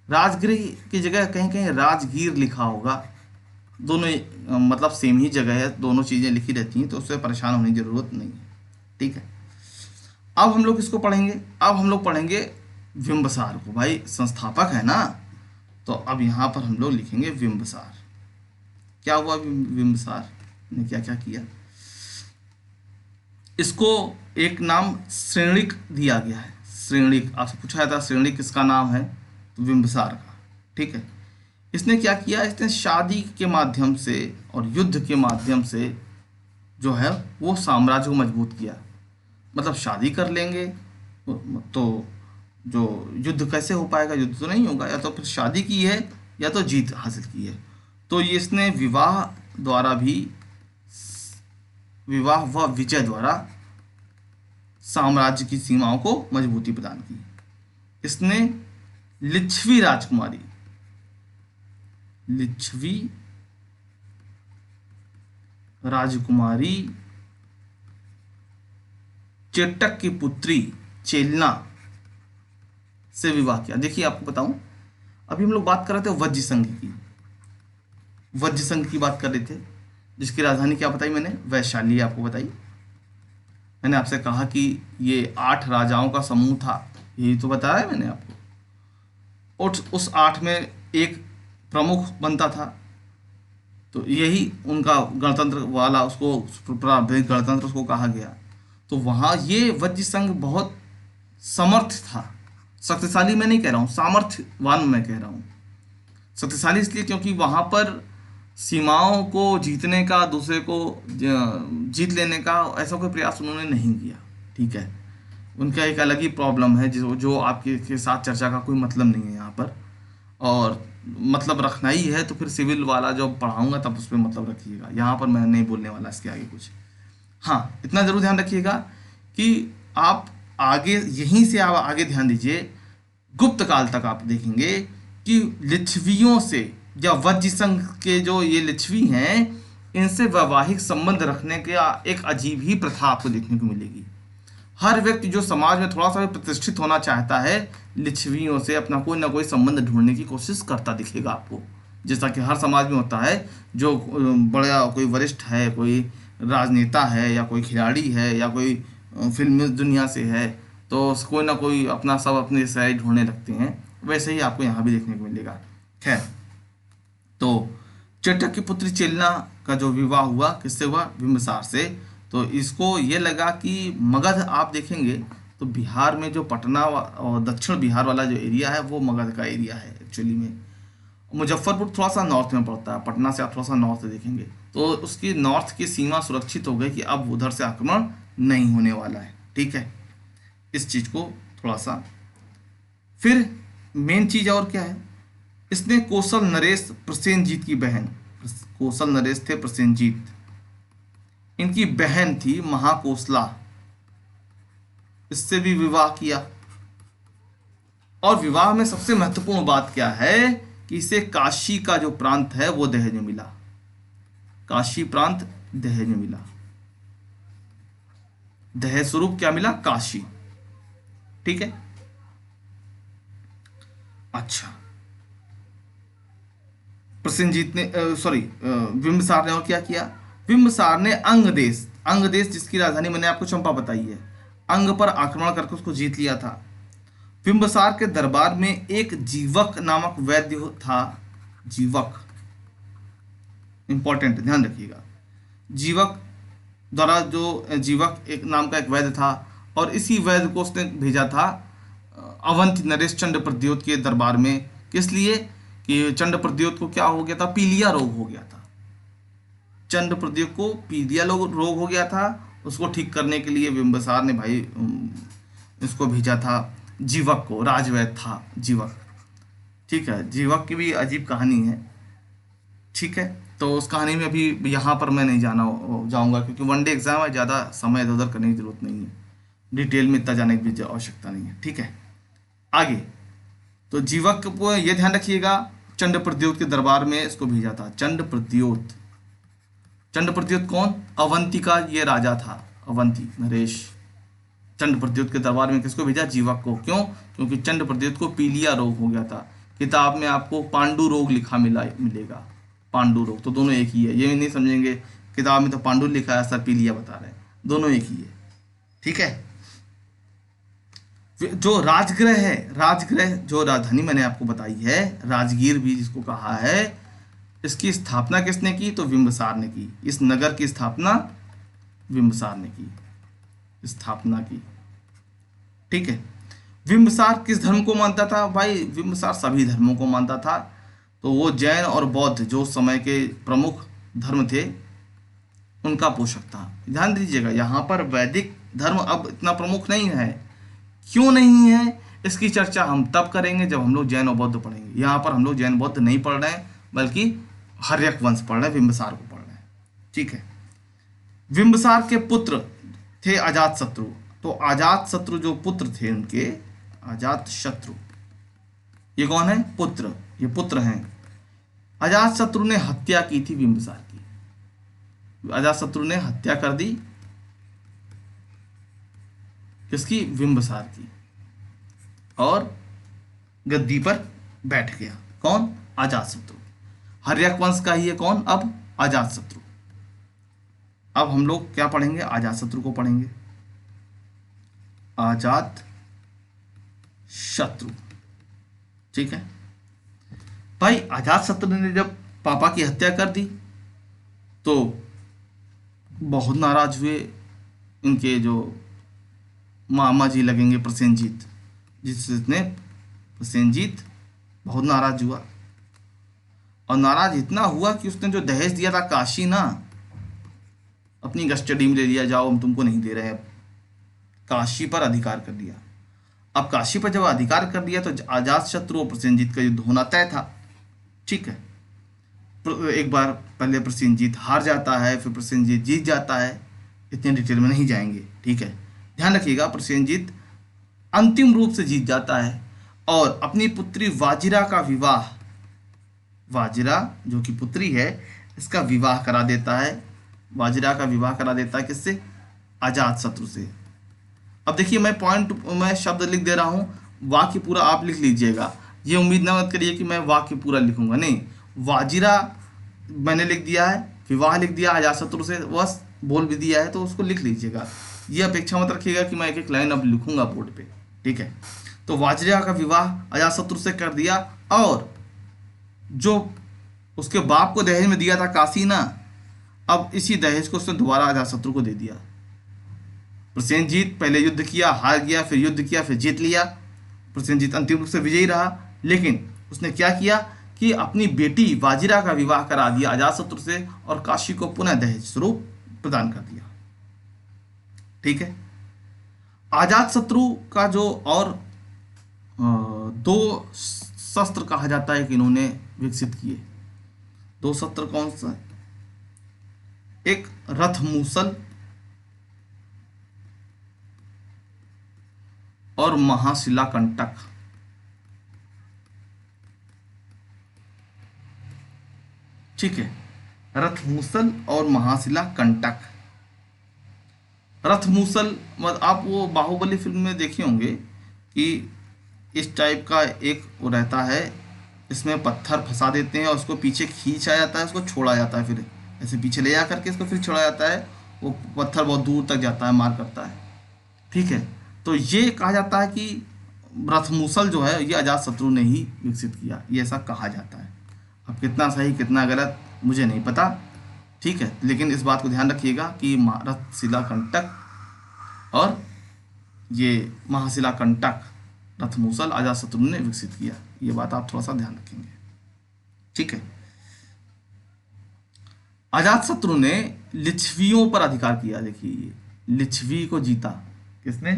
राजगृह की जगह कहीं कहीं राजगीर लिखा होगा, दोनों मतलब सेम ही जगह है, दोनों चीज़ें लिखी रहती हैं, तो उससे परेशान होने की ज़रूरत नहीं है, ठीक है। अब हम लोग इसको पढ़ेंगे, अब हम लोग पढ़ेंगे बिंबसार को। भाई संस्थापक है ना, तो अब यहाँ पर हम लोग लिखेंगे बिंबसार। क्या हुआ बिंबसार ने क्या क्या किया, इसको एक नाम श्रेणिक दिया गया है। श्रेणिक आपसे पूछा जाता है श्रेणिक किसका नाम है, तो बिंबसार का, ठीक है। इसने क्या किया, इसने शादी के माध्यम से और युद्ध के माध्यम से जो है वो साम्राज्य को मजबूत किया। मतलब शादी कर लेंगे तो जो युद्ध कैसे हो पाएगा, युद्ध तो नहीं होगा, या तो फिर शादी की है या तो जीत हासिल की है। तो ये इसने विवाह द्वारा भी, विवाह व विजय द्वारा साम्राज्य की सीमाओं को मजबूती प्रदान की। इसने लिच्छवी राजकुमारी, लिच्छवी राजकुमारी चेटक की पुत्री चेलना से विवाह किया। देखिए आपको बताऊं, अभी हम लोग बात कर रहे थे वज्र संघ की, वज्र संघ की बात कर रहे थे, जिसकी राजधानी क्या बताई मैंने, वैशाली आपको बताई। मैंने आपसे कहा कि ये 8 राजाओं का समूह था, यही तो बताया है मैंने आपको। और उस 8 में एक प्रमुख बनता था, तो यही उनका गणतंत्र वाला, उसको प्रारंभिक गणतंत्र उसको कहा गया। तो वहाँ ये वज्र संघ बहुत समर्थ था, शक्तिशाली मैं नहीं कह रहा हूँ, सामर्थ्यवान मैं कह रहा हूँ। शक्तिशाली इसलिए क्योंकि वहाँ पर सीमाओं को जीतने का, दूसरे को जीत लेने का ऐसा कोई प्रयास उन्होंने नहीं किया, ठीक है। उनका एक अलग ही प्रॉब्लम है जो आपके के साथ चर्चा का कोई मतलब नहीं है यहाँ पर, और मतलब रखना ही है तो फिर सिविल वाला जो पढ़ाऊँगा तब उस पर मतलब रखिएगा, यहाँ पर मैं नहीं बोलने वाला इसके आगे कुछ। हाँ, इतना ज़रूर ध्यान रखिएगा कि आप आगे यहीं से आप आगे ध्यान दीजिए, गुप्त काल तक आप देखेंगे कि लिच्छवियों से या वज्र संघ के जो ये लिच्छवी हैं, इनसे वैवाहिक संबंध रखने का एक अजीब ही प्रथा आपको देखने को मिलेगी। हर व्यक्ति जो समाज में थोड़ा सा भी प्रतिष्ठित होना चाहता है, लिच्छवियों से अपना कोई ना कोई संबंध ढूंढने की कोशिश करता दिखेगा आपको, जैसा कि हर समाज में होता है। जो बड़ा कोई वरिष्ठ है, कोई राजनेता है, या कोई खिलाड़ी है, या कोई फिल्म दुनिया से है, तो कोई ना कोई अपना सब अपने साइड ढूंढने लगते हैं, वैसे ही आपको यहाँ भी देखने को मिलेगा। खैर, तो चेटक की पुत्री चेलना का जो विवाह हुआ किससे हुआ, बिंबसार से। तो इसको ये लगा कि मगध, आप देखेंगे तो बिहार में जो पटना और दक्षिण बिहार वाला जो एरिया है वो मगध का एरिया है एक्चुअली में। मुजफ्फरपुर थोड़ा सा नॉर्थ में पड़ता है, पटना से आप थोड़ा सा नॉर्थ देखेंगे तो उसकी नॉर्थ की सीमा सुरक्षित हो गई कि अब उधर से आक्रमण नहीं होने वाला है, ठीक है। इस चीज़ को थोड़ा सा, फिर मेन चीज़ और क्या है, इसने कौशल नरेश प्रसेनजीत की बहन, कौशल नरेश थे प्रसेनजीत, इनकी बहन थी महाकोसला, इससे भी विवाह किया। और विवाह में सबसे महत्वपूर्ण बात क्या है कि इसे काशी का जो प्रांत है वो दहेज में मिला, काशी प्रांत दहेज में मिला, दहेज स्वरूप क्या मिला, काशी, ठीक है। अच्छा, प्रसेनजीत ने बिंबसार ने और क्या किया, बिंबसार ने अंग देश जिसकी राजधानी मैंने आपको चंपा बताई है, अंग पर आक्रमण करके उसको जीत लिया था। बिंबसार के दरबार में एक जीवक नामक वैद्य था, जीवक इंपॉर्टेंट ध्यान रखिएगा, जीवक द्वारा जो जीवक एक नाम का एक वैद्य था, और इसी वैद्य को उसने भेजा था अवंती नरेश चंड प्रद्योत के दरबार में। किस लिए कि चंड प्रद्योत को क्या हो गया था, पीलिया रोग हो गया था, चंड प्रद्योत को पीलिया रोग हो गया था, उसको ठीक करने के लिए बिंबसार ने भाई इसको भेजा था जीवक को, राजवैद्य था जीवक, ठीक है, जीवक की भी अजीब कहानी है। ठीक है, तो उस कहानी में अभी यहाँ पर मैं नहीं जाऊँगा, क्योंकि वनडे एग्जाम है, ज़्यादा समय इधर उधर करने की जरूरत नहीं है, डिटेल में इतना जाने की भी आवश्यकता नहीं है। ठीक है, आगे। तो जीवक को ये ध्यान रखिएगा, चंड प्रद्योत के दरबार में इसको भेजा था। चंड प्रद्योत, चंड प्रद्योत कौन? अवंती का ये राजा था, अवंती नरेश। चंड प्रद्योत के दरबार में किसको भेजा? जीवक को। क्यों? क्योंकि चंड प्रद्योत को पीलिया रोग हो गया था। किताब में आपको पांडु रोग लिखा मिलेगा, पांडु रोग, तो दोनों एक ही है, ये नहीं समझेंगे किताब में तो पांडु लिखा है, सर पीलिया बता रहे हैं, दोनों एक ही है। ठीक है, जो राजगृह है, राजगृह जो राजधानी मैंने आपको बताई है, राजगीर भी जिसको कहा है, इसकी स्थापना किसने की? तो बिंबिसार ने की। इस नगर की स्थापना बिंबिसार ने की, स्थापना की। ठीक है, बिंबिसार किस धर्म को मानता था? भाई बिंबिसार सभी धर्मों को मानता था। तो वो जैन और बौद्ध जो समय के प्रमुख धर्म थे उनका पोषक था। ध्यान दीजिएगा, यहाँ पर वैदिक धर्म अब इतना प्रमुख नहीं है। क्यों नहीं है, इसकी चर्चा हम तब करेंगे जब हम लोग जैन और बौद्ध पढ़ेंगे। यहाँ पर हम लोग जैन बौद्ध नहीं पढ़ रहे हैं, बल्कि हर्यक वंश पढ़ रहे हैं, बिंबिसार को पढ़ रहे हैं। ठीक है, बिंबिसार के पुत्र थे अजात शत्रु। तो अजात शत्रु जो पुत्र थे उनके, अजात शत्रु, ये कौन है? पुत्र, ये पुत्र हैं। अजात शत्रु ने हत्या की थी बिंबिसार की। अजात शत्रु ने हत्या कर दी किसकी? बिंबिसार की, और गद्दी पर बैठ गया। कौन? अजात शत्रु। हर्यक वंश का ही है कौन? अब अजात शत्रु। अब हम लोग क्या पढ़ेंगे? अजात शत्रु को पढ़ेंगे, अजात शत्रु। ठीक है भाई, अजात शत्रु ने जब पापा की हत्या कर दी तो बहुत नाराज हुए। इनके जो मामा जी लगेंगे प्रसेनजीत, जिसने प्रसेनजीत बहुत नाराज हुआ, और नाराज इतना हुआ कि उसने जो दहेज दिया था काशी ना, अपनी कस्टडी में ले लिया, जाओ हम तुमको नहीं दे रहे हैं। काशी पर अधिकार कर लिया। अब काशी पर जब अधिकार कर लिया तो अजात शत्रु और प्रसेनजीत का युद्ध होना तय था। ठीक है, एक बार पहले प्रसेनजीत हार जाता है, फिर प्रसेनजीत जीत जाता है, इतने डिटेल में नहीं जाएंगे। ठीक है, ध्यान रखिएगा, प्रसेनजीत अंतिम रूप से जीत जाता है और अपनी पुत्री वाजिरा का विवाह, वाजिरा जो कि पुत्री है, इसका विवाह करा देता है। वाजिरा का विवाह करा देता है किससे? अजात शत्रु से। अब देखिए, मैं शब्द लिख दे रहा हूँ, वाक्य पूरा आप लिख लीजिएगा। ये उम्मीद ना मत करिए कि मैं वाक्य पूरा लिखूंगा, नहीं। वाजिरा मैंने लिख दिया है, विवाह लिख दिया अजात शत्रु से, बस बोल भी दिया है, तो उसको लिख लीजिएगा। ये अपेक्षा मत रखिएगा कि मैं एक एक लाइन अब लिखूंगा बोर्ड पे। ठीक है, तो वाजिरा का विवाह अजात शत्रु से कर दिया, और जो उसके बाप को दहेज में दिया था काशी ना, अब इसी दहेज को उसने दोबारा अजात शत्रु को दे दिया। प्रसेनजीत पहले युद्ध किया, हार गया, फिर युद्ध किया, फिर जीत लिया। प्रसेनजीत अंतिम रूप से विजयी रहा, लेकिन उसने क्या किया कि अपनी बेटी वाजिरा का विवाह करा दिया अजातशत्रु से, और काशी को पुनः दहेज स्वरूप प्रदान कर दिया। ठीक है, अजातशत्रु का जो और दो शस्त्र कहा जाता है कि इन्होंने विकसित किए। दो शस्त्र कौन सा? एक रथ मूसल और महाशिला कंटक। ठीक है, रथ मूसल और महाशिला कंटक। रथ मूसल मतलब आप वो बाहुबली फिल्म में देखे होंगे कि इस टाइप का एक वो रहता है, इसमें पत्थर फंसा देते हैं और उसको पीछे खींचा जाता है, उसको छोड़ा जाता है, फिर ऐसे पीछे ले जा करके इसको फिर छोड़ा जाता है, वो पत्थर बहुत दूर तक जाता है, मार करता है। ठीक है, तो ये कहा जाता है कि रथमूसल जो है ये अजातशत्रु ने ही विकसित किया, ये ऐसा कहा जाता है। अब कितना सही कितना गलत मुझे नहीं पता। ठीक है, लेकिन इस बात को ध्यान रखिएगा कि रथशिला कंटक और ये महाशिला कंटक रथमूसल अजातशत्रु ने विकसित किया, ये बात आप थोड़ा सा ध्यान रखेंगे। ठीक है, अजातशत्रु ने लिच्छवियों पर अधिकार किया। देखिए, लिच्छवी को जीता किसने?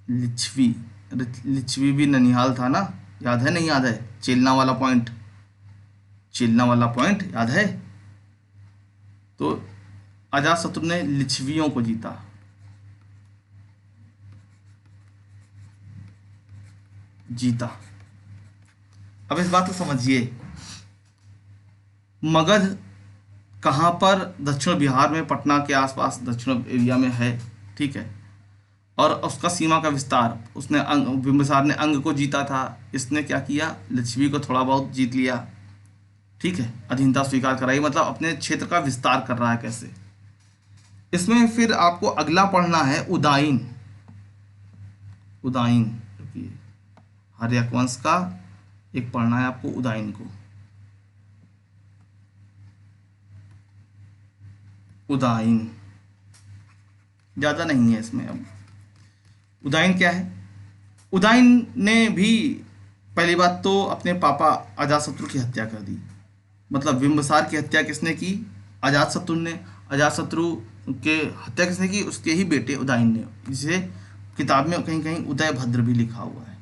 लिच्छवी। लिच्छवी भी ननिहाल था ना, याद है नहीं याद है? चेलना वाला पॉइंट, चेलना वाला पॉइंट याद है? तो अजातशत्रु ने लिच्छवियों को जीता। जीता। अब इस बात को समझिए, मगध कहाँ पर? दक्षिण बिहार में, पटना के आसपास दक्षिण एरिया में है, ठीक है। और उसका सीमा का विस्तार, उसने बिंबिसार ने अंग को जीता था, इसने क्या किया? लिच्छवी को थोड़ा बहुत जीत लिया, ठीक है। अधीनता स्वीकार कराई, मतलब अपने क्षेत्र का विस्तार कर रहा है कैसे। इसमें फिर आपको अगला पढ़ना है उदाईन। उदाईन हर्यक वंश का एक पढ़ना है आपको, उदाईन को। उदाईन ज़्यादा नहीं है इसमें। अब उदाईन क्या है? उदाईन ने भी पहली बात तो अपने पापा अजातशत्रु की हत्या कर दी। मतलब बिंबिसार की हत्या किसने की? अजातशत्रु ने। अजातशत्रु के हत्या किसने की? उसके ही बेटे उदाईन ने, जिसे किताब में कहीं कहीं उदयभद्र भी लिखा हुआ है।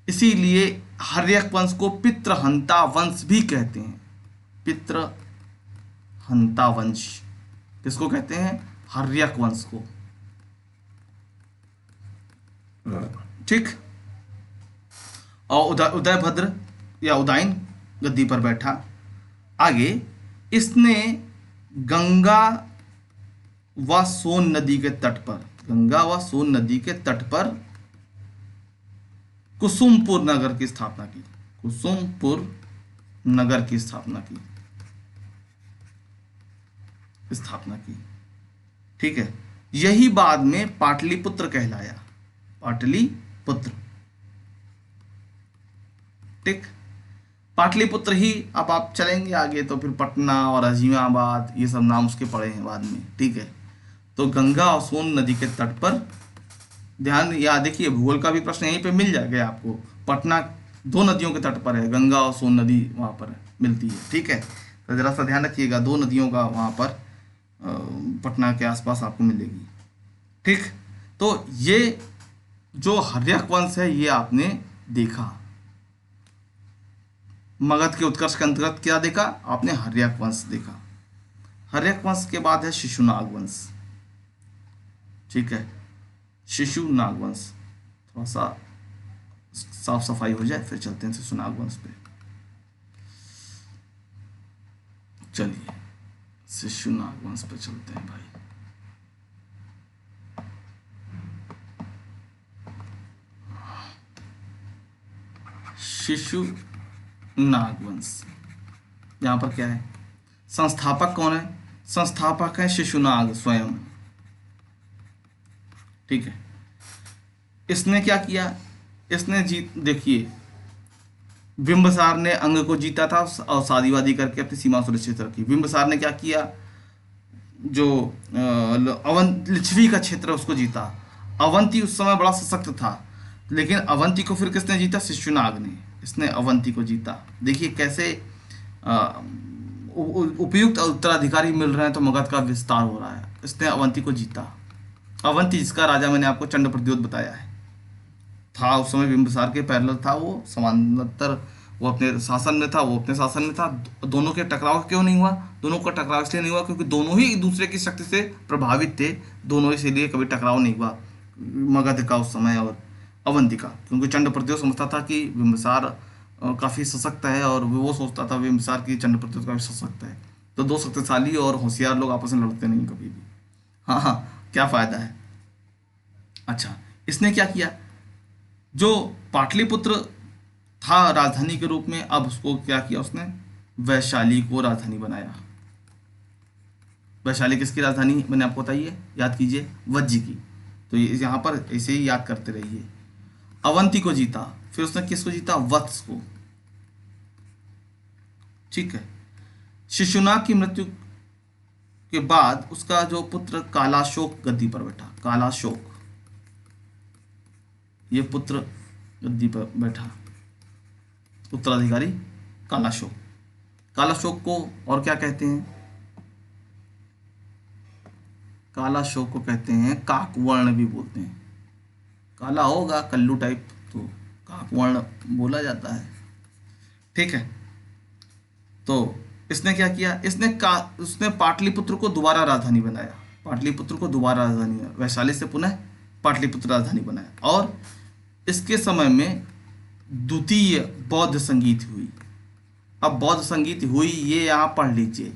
इसीलिए हर्यक वंश को पितृहंता वंश भी कहते हैं। पितृहंता वंश किसको कहते हैं? हर्यक वंश को, ठीक। और उदयभद्र या उदाईन गद्दी पर बैठा। आगे इसने गंगा व सोन नदी के तट पर, गंगा व सोन नदी के तट पर कुसुमपुर नगर की स्थापना की। कुसुमपुर नगर की स्थापना की, ठीक है। यही बाद में पाटलिपुत्र कहलाया। पाटलिपुत्र, ठीक। पाटलिपुत्र ही। अब आप चलेंगे आगे तो फिर पटना और अजीमाबाद, ये सब नाम उसके पड़े हैं बाद में, ठीक है। तो गंगा और सोन नदी के तट पर, ध्यान या देखिए, भूगोल का भी प्रश्न यहीं पे मिल जाएगा आपको। पटना दो नदियों के तट पर है, गंगा और सोन नदी वहाँ पर मिलती है, ठीक है। तो जरा सा ध्यान रखिएगा, दो नदियों का वहाँ पर पटना के आसपास आपको मिलेगी, ठीक। तो ये जो हर्यक वंश है ये आपने देखा। मगध के उत्कर्ष के अंतर्गत क्या देखा आपने? हर्यक वंश देखा। हर्यक वंश के बाद है शिशुनाग वंश, ठीक है। शिशुनाग वंश, थोड़ा सा साफ सफाई हो जाए फिर चलते हैं शिशुनाग वंश पे। चलिए शिशुनाग वंश पे चलते हैं भाई। शिशुनाग वंश, यहाँ पर क्या है? संस्थापक कौन है? संस्थापक है शिशुनाग स्वयं, ठीक है। इसने क्या किया? इसने देखिए, बिंबिसार ने अंग को जीता था और शादी वादी करके अपनी सीमा सुरक्षित रखी। बिंबिसार ने क्या किया? जो लिच्छवी का क्षेत्र उसको जीता। अवंती उस समय बड़ा सशक्त था, लेकिन अवंती को फिर किसने जीता? शिशुनाग ने। इसने अवंती को जीता। देखिए कैसे उपयुक्त उत्तराधिकारी मिल रहे हैं तो मगध का विस्तार हो रहा है। इसने अवंती को जीता। अवंती जिसका राजा मैंने आपको चंड प्रद्योत बताया है, था उस समय बिंबिसार के पैरेलल था, वो समांतर, वो अपने शासन में था, वो अपने शासन में था। दोनों के टकराव क्यों नहीं हुआ? दोनों का टकराव इसलिए नहीं हुआ क्योंकि दोनों ही एक दूसरे की शक्ति से प्रभावित थे। दोनों इसीलिए कभी टकराव नहीं हुआ, मगध का उस समय और अवंती का। क्योंकि चंड प्रद्योत समझता था कि बिंबिसार काफ़ी सशक्त है और वो सोचता था बिंबिसार की चंड प्रद्योत काफ़ी सशक्त है। तो दो शक्तिशाली और होशियार लोग आपस में लड़ते नहीं कभी भी। हाँ हाँ, क्या फ़ायदा है। अच्छा, इसने क्या किया? जो पाटलिपुत्र था राजधानी के रूप में, अब उसको क्या किया उसने? वैशाली को राजधानी बनाया। वैशाली किसकी राजधानी मैंने आपको बताइए, याद कीजिए, वज्जी की। तो ये यहाँ पर ऐसे ही याद करते रहिए। अवंती को जीता, फिर उसने किसको जीता? वत्स को, ठीक है। शिशुनाग की मृत्यु के बाद उसका जो पुत्र कालाशोक गद्दी पर बैठा। कालाशोक, ये पुत्र गद्दी पर बैठा, उत्तराधिकारी कालाशोक। कालाशोक को और क्या कहते हैं? कालाशोक को कहते हैं काकवर्ण भी बोलते हैं। काला होगा कल्लू टाइप, तो काकवर्ण बोला जाता है। ठीक है, तो इसने क्या किया, उसने पाटलिपुत्र को दोबारा राजधानी बनाया, पाटलिपुत्र को दोबारा राजधानी, वैशाली से पुनः पाटलिपुत्र राजधानी बनाया। और इसके समय में द्वितीय बौद्ध संगीत हुई। अब बौद्ध संगीत हुई ये यहाँ पढ़ लीजिए,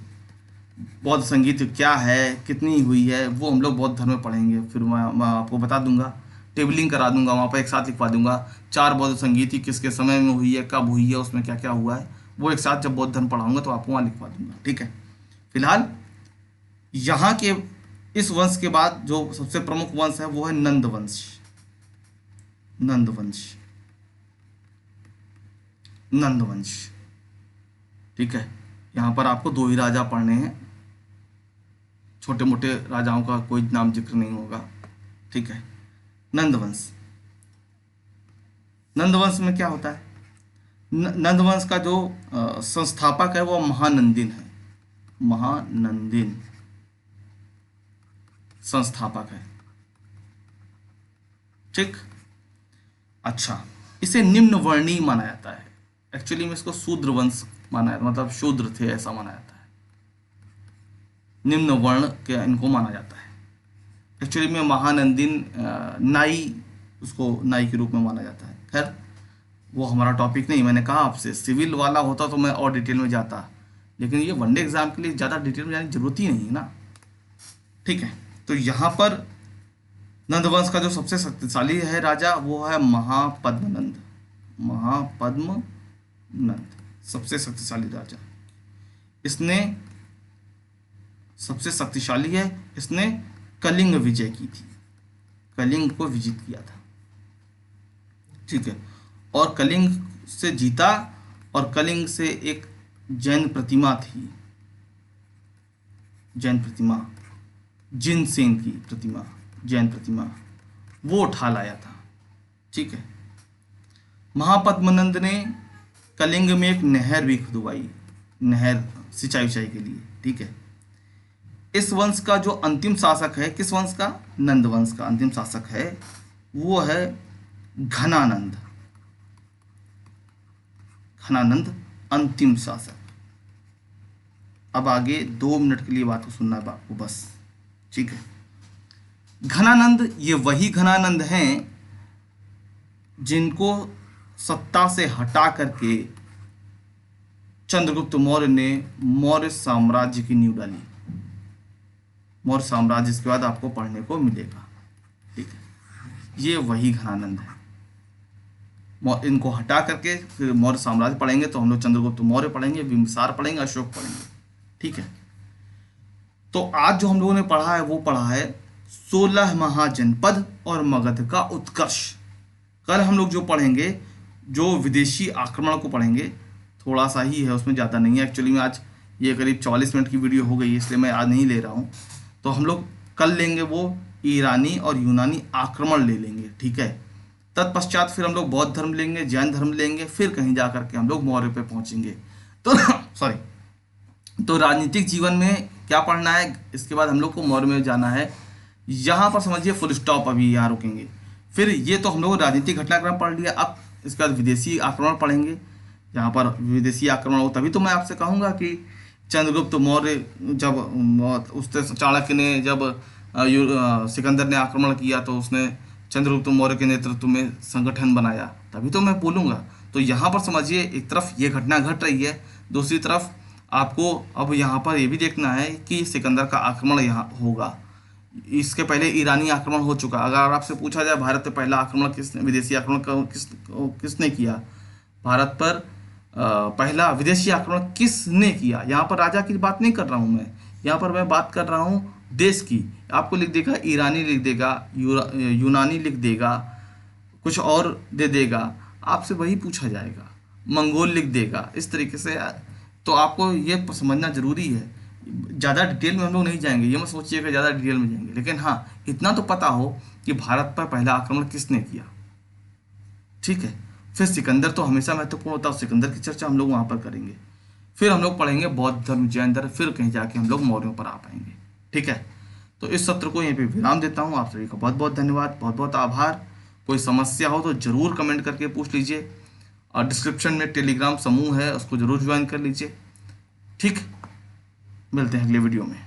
बौद्ध संगीत क्या है, कितनी हुई है, वो हम लोग बौद्ध धर्म में पढ़ेंगे। फिर मैं आपको बता दूंगा, टेबलिंग करा दूंगा, वहाँ पर एक साथ लिखवा दूंगा 4 बौद्ध संगीत किसके समय में हुई है, कब हुई है, उसमें क्या क्या हुआ है, वो एक साथ जब बौद्ध धर्म पढ़ाऊंगा तो आपको वहाँ लिखवा दूंगा। ठीक है, फिलहाल यहाँ के इस वंश के बाद जो सबसे प्रमुख वंश है वो है नंद वंश। नंद वंश, नंद वंश। ठीक है, यहाँ पर आपको 2 ही राजा पढ़ने हैं, छोटे मोटे राजाओं का कोई नाम जिक्र नहीं होगा। ठीक है, नंदवंश। नंदवंश में क्या होता है, नंदवंश का जो संस्थापक है वो महानंदिन है, महानंदिन संस्थापक है। ठीक, अच्छा, इसे निम्न वर्णीय माना जाता है। एक्चुअली में इसको शूद्र वंश माना है, मतलब शूद्र थे ऐसा माना जाता है, निम्न वर्ण के इनको माना जाता है। एक्चुअली में महानंदिन नाई, उसको नाई के रूप में माना जाता है। खैर वो हमारा टॉपिक नहीं, मैंने कहा आपसे सिविल वाला होता तो मैं और डिटेल में जाता, लेकिन ये वनडे एग्जाम के लिए ज़्यादा डिटेल में जाने की जरूरत ही नहीं है ना। ठीक है, तो यहाँ पर नंदवंश का जो सबसे शक्तिशाली है राजा वो है महापद्मनंद। महापद्मनंद सबसे शक्तिशाली राजा, इसने सबसे शक्तिशाली है, इसने कलिंग विजय की थी, कलिंग को विजित किया था। ठीक है, और कलिंग से जीता, और कलिंग से एक जैन प्रतिमा थी, जैन प्रतिमा, जिनसेन की प्रतिमा, जैन प्रतिमा, वो उठा लाया था। ठीक है, महापद्मनंद ने कलिंग में एक नहर भी खुदवाई, नहर सिंचाई उचाई के लिए। ठीक है, इस वंश का जो अंतिम शासक है, किस वंश का, नंद वंश का अंतिम शासक है वो है घनानंद। घनानंद अंतिम शासक। अब आगे 2 मिनट के लिए बात को सुनना है आपको बस। ठीक है, घनानंद ये वही घनानंद हैं जिनको सत्ता से हटा करके चंद्रगुप्त मौर्य ने मौर्य साम्राज्य की नींव डाली। मौर्य साम्राज्य इसके बाद आपको पढ़ने को मिलेगा। ठीक है, ये वही घनानंद है। इनको हटा करके फिर मौर्य साम्राज्य पढ़ेंगे तो हम लोग चंद्रगुप्त मौर्य पढ़ेंगे, बिंबिसार पढ़ेंगे, अशोक पढ़ेंगे। ठीक है, तो आज जो हम लोगों ने पढ़ा है वो पढ़ा है 16 महाजनपद और मगध का उत्कर्ष। कल हम लोग जो पढ़ेंगे, जो विदेशी आक्रमण को पढ़ेंगे, थोड़ा सा ही है, उसमें ज़्यादा नहीं है। एक्चुअली में आज ये करीब 44 मिनट की वीडियो हो गई, इसलिए मैं आज नहीं ले रहा हूँ। तो हम लोग कल लेंगे वो ईरानी और यूनानी आक्रमण ले लेंगे। ठीक है, तत्पश्चात फिर हम लोग बौद्ध धर्म लेंगे, जैन धर्म लेंगे, फिर कहीं जा करके हम लोग मौर्य पे पहुँचेंगे। तो सॉरी, तो राजनीतिक जीवन में क्या पढ़ना है, इसके बाद हम लोग को मौर्य में जाना है। यहाँ पर समझिए फुल स्टॉप, अभी यहाँ रुकेंगे। फिर ये तो हम लोग राजनीतिक घटनाक्रम पढ़ लिया, अब इसके बाद विदेशी आक्रमण पढ़ेंगे। यहाँ पर विदेशी आक्रमण हो तभी तो मैं आपसे कहूँगा कि चंद्रगुप्त मौर्य जब उससे चाणक्य ने जब सिकंदर ने आक्रमण किया तो उसने चंद्रगुप्त मौर्य के नेतृत्व में संगठन बनाया, तभी तो मैं बोलूँगा। तो यहाँ पर समझिए एक तरफ ये घटना घट रही है, दूसरी तरफ आपको अब यहाँ पर ये भी देखना है कि सिकंदर का आक्रमण यहाँ होगा। इसके पहले ईरानी आक्रमण हो चुका। अगर आपसे पूछा जाए भारत पे पहला आक्रमण किसने, विदेशी आक्रमण किसने किया, भारत पर पहला विदेशी आक्रमण किसने किया, यहाँ पर राजा की बात नहीं कर रहा हूँ मैं, यहाँ पर मैं बात कर रहा हूँ देश की। आपको लिख देगा ईरानी, लिख देगा यूनानी, लिख देगा कुछ और दे देगा, आपसे वही पूछा जाएगा, मंगोल लिख देगा, इस तरीके से। तो आपको ये समझना जरूरी है। ज़्यादा डिटेल में हम लोग नहीं जाएंगे, ये मत सोचिएगा ज़्यादा डिटेल में जाएंगे, लेकिन हाँ इतना तो पता हो कि भारत पर पहला आक्रमण किसने किया। ठीक है, फिर सिकंदर तो हमेशा महत्वपूर्ण होता है, सिकंदर की चर्चा हम लोग वहाँ पर करेंगे। फिर हम लोग पढ़ेंगे बौद्ध धर्म, जैन धर्म, फिर कहीं जाके हम लोग मौर्यों पर आ पाएंगे। ठीक है, तो इस सत्र को यहीं पे विराम देता हूँ। आप सभी का बहुत बहुत धन्यवाद, बहुत बहुत आभार। कोई समस्या हो तो ज़रूर कमेंट करके पूछ लीजिए, और डिस्क्रिप्शन में टेलीग्राम समूह है, उसको ज़रूर ज्वाइन कर लीजिए। ठीक, मिलते हैं अगले वीडियो में।